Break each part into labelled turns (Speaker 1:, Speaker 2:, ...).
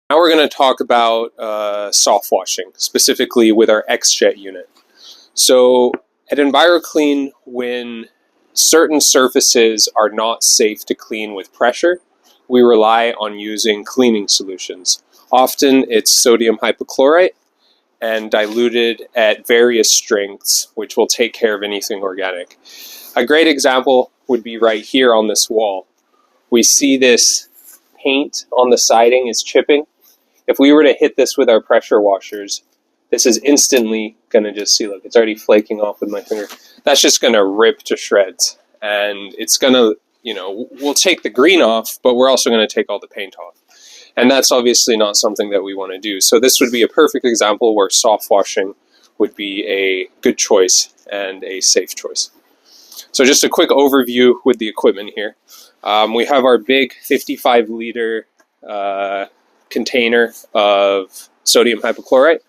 Speaker 1: Now we're going to talk about soft washing, specifically with our X-Jet unit. So at EnviroClean, when certain surfaces are not safe to clean with pressure, we rely on using cleaning solutions. Often it's sodium hypochlorite and diluted at various strengths, which will take care of anything organic. A great example would be right here on this wall. We see this paint on the siding is chipping. If we were to hit this with our pressure washers, this is instantly going to just, see, look, it's already flaking off with my finger. That's just going to rip to shreds. And it's going to, we'll take the green off, but we're also going to take all the paint off. And that's obviously not something that we want to do. So this would be a perfect example where soft washing would be a good choice and a safe choice. So just a quick overview with the equipment here. We have our big 55-liter container of sodium hypochlorite.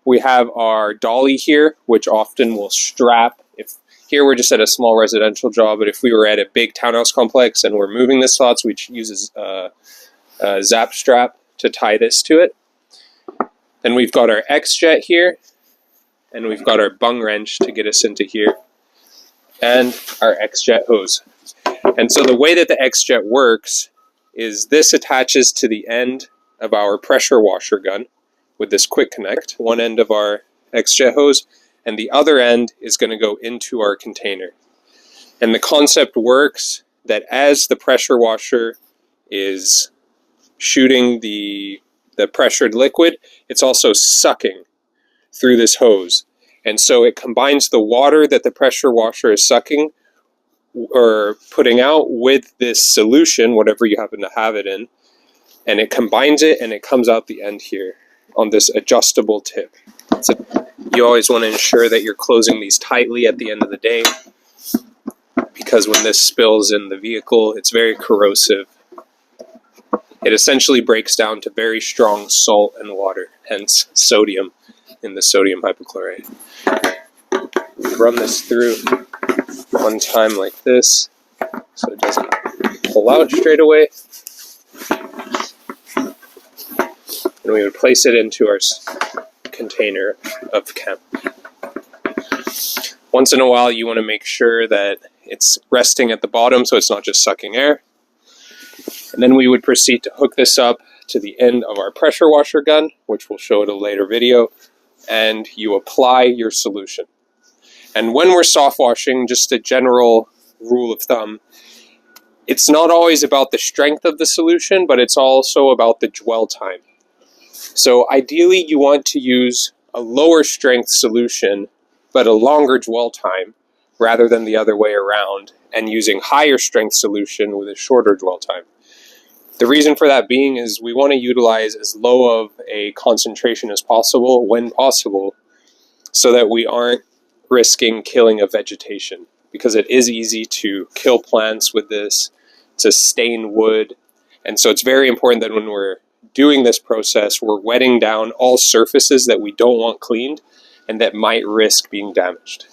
Speaker 1: We have our dolly here, which often will strap. Here we're just at a small residential job, but if we were at a big townhouse complex and we're moving this slots, we use a zap strap to tie this to it. Then we've got our X-Jet here, and we've got our bung wrench to get us into here, and our X-Jet hose. And so the way that the X-Jet works is this attaches to the end of our pressure washer gun with this quick connect, one end of our X-Jet hose, and the other end is going to go into our container. And the concept works that as the pressure washer is shooting the pressured liquid, it's also sucking through this hose. And so it combines the water that the pressure washer is sucking or putting out with this solution, whatever you happen to have it in, and it combines it and it comes out the end here on this adjustable tip. So you always want to ensure that you're closing these tightly at the end of the day, because when this spills in the vehicle, it's very corrosive. It essentially breaks down to very strong salt and water, hence sodium in the sodium hypochlorite. Run this through one time like this so it doesn't pull out straight away. And we would place it into our container of chem. Once in a while, you want to make sure that it's resting at the bottom so it's not just sucking air. And then we would proceed to hook this up to the end of our pressure washer gun, which we'll show in a later video, and you apply your solution. And when we're soft washing, just a general rule of thumb, it's not always about the strength of the solution, but it's also about the dwell time. So ideally, you want to use a lower strength solution, but a longer dwell time, rather than the other way around, and using higher strength solution with a shorter dwell time. The reason for that being is we want to utilize as low of a concentration as possible, when possible, so that we aren't risking killing of vegetation, because it is easy to kill plants with this, to stain wood, and so it's very important that when we're doing this process, we're wetting down all surfaces that we don't want cleaned and that might risk being damaged.